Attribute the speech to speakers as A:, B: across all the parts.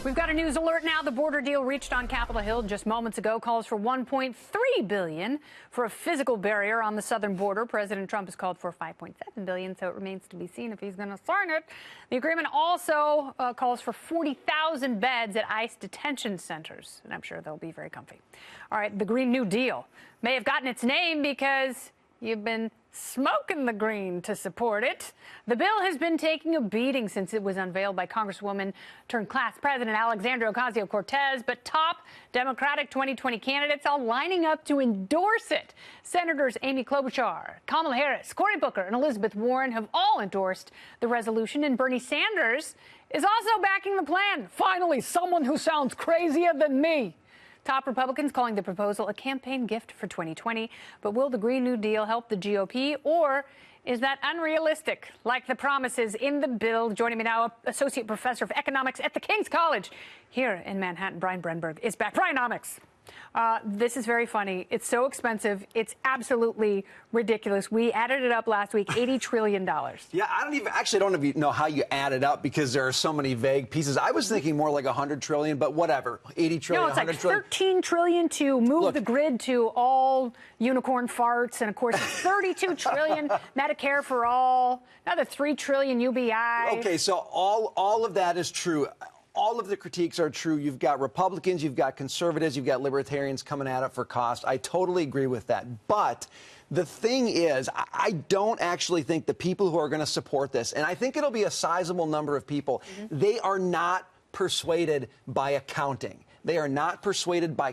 A: We've got a news alert now. The border deal reached on Capitol Hill just moments ago calls for $1.3 billion for a physical barrier on the southern border. President Trump has called for $5.7 billion, so it remains to be seen if he's going to sign it. The agreement also calls for 40,000 beds at ICE detention centers, and I'm sure they'll be very comfy. All right, the Green New Deal may have gotten its name because you've been smoking the green to support it. The bill has been taking a beating since it was unveiled by Congresswoman turned class president Alexandria Ocasio-Cortez, but top Democratic 2020 candidates all lining up to endorse it. Senators Amy Klobuchar, Kamala Harris, Cory Booker, and Elizabeth Warren have all endorsed the resolution, and Bernie Sanders is also backing the plan. Finally, someone who sounds crazier than me. Top Republicans calling the proposal a campaign gift for 2020. But will the Green New Deal help the GOP, or is that unrealistic, like the promises in the bill? Joining me now, Associate Professor of Economics at the King's College here in Manhattan, Brian Brenberg, is back. Brianomics. This is very funny. It's so expensive. It's absolutely ridiculous. We added it up last week, $80 trillion.
B: Yeah, I don't even know how you add it up because there are so many vague pieces. I was thinking more like 100 trillion, but whatever. 80 trillion,
A: no, it's
B: 100
A: like
B: trillion.
A: 13 trillion to move the grid to all unicorn farts. And of course, 32 trillion Medicare for all, another 3 trillion UBI.
B: Okay, so all of that is true. All of the critiques are true. You've got Republicans, you've got conservatives, you've got libertarians coming at it for cost. I totally agree with that. But the thing is, I don't actually think the people who are going to support this, and I think it'll be a sizable number of people, they are not persuaded by accounting. They are not persuaded by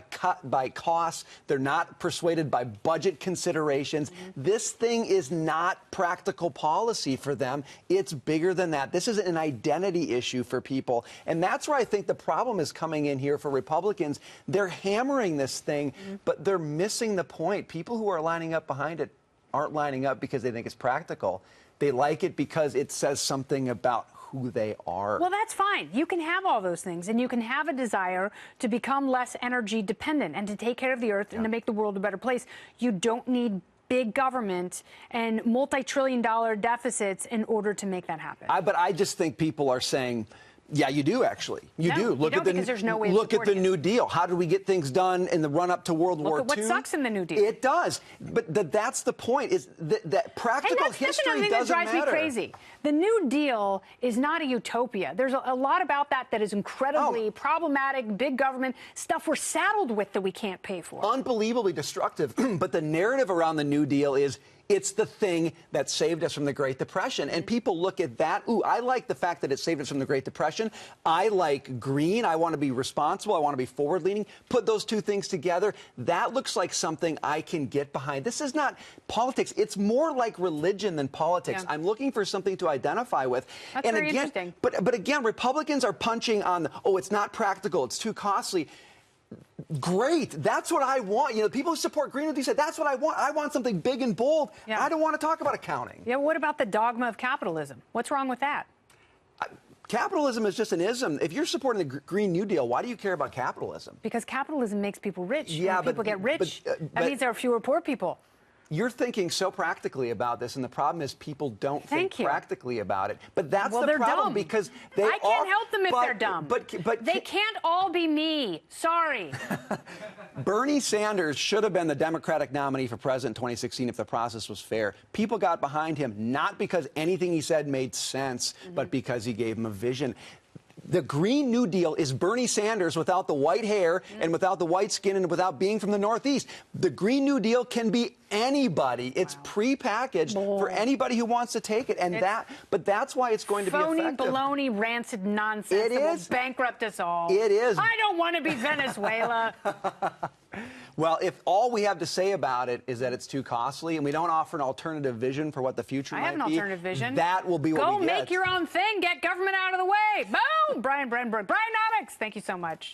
B: costs. They're not persuaded by budget considerations. This thing is not practical policy for them. It's bigger than that. This is an identity issue for people. And that's where I think the problem is coming in here for Republicans. They're hammering this thing, but they're missing the point. People who are lining up behind it aren't lining up because they think it's practical. They like it because it says something about who they are.
A: Well, that's fine. You can have all those things, and you can have a desire to become less energy dependent and to take care of the earth and to make the world a better place. You don't need big government and multi-trillion-dollar deficits in order to make that happen.
B: But I just think people are saying, yeah, you do, actually. You do. Look at the New Deal. How do we get things done in the run-up to World War II?
A: Look at what sucks in the New Deal.
B: It does. But that's the point, is that practical history doesn't matter.
A: That's another thing that drives me crazy. The New Deal is not a utopia. There's a lot about that is incredibly problematic, big government, stuff we're saddled with that we can't pay for.
B: Unbelievably destructive. But the narrative around the New Deal is, it's the thing that saved us from the Great Depression. And people look at that. Ooh, I like the fact that it saved us from the Great Depression. I like green. I want to be responsible. I want to be forward-leaning. Put those two things together. That looks like something I can get behind. This is not politics. It's more like religion than politics. I'm looking for something to identify with.
A: That's very interesting.
B: But again, Republicans are punching on, it's not practical. It's too costly. Great. That's what I want. You know, people who support Green New Deal say, that's what I want. I want something big and bold. I don't want to talk about accounting.
A: Yeah, what about the dogma of capitalism? What's wrong with that?
B: Capitalism is just an ism. If you're supporting the Green New Deal, why do you care about capitalism?
A: Because capitalism makes people rich.
B: Yeah,
A: when people get rich, that means there are fewer poor people.
B: You're thinking so practically about this, and the problem is people don't think practically about it. But that's the problem,
A: dumb.
B: because
A: I can't help them if they're dumb. But they can't all be me. Sorry.
B: Bernie Sanders should have been the Democratic nominee for president in 2016 if the process was fair. People got behind him not because anything he said made sense, but because he gave them a vision. The Green New Deal is Bernie Sanders without the white hair and without the white skin and without being from the Northeast. The Green New Deal can be anybody. It's prepackaged for anybody who wants to take it. And but that's why it's going to be effective.
A: Phony, baloney, rancid nonsense that will bankrupt us all.
B: It is.
A: I don't want to be Venezuela.
B: Well, if all we have to say about it is that it's too costly and we don't offer an alternative vision for what the future might be.
A: I have an alternative vision.
B: That will be what we get.
A: Go make your own thing. Get government out of the way. Boom! Brian Brenberg. Brianomics. Thank you so much.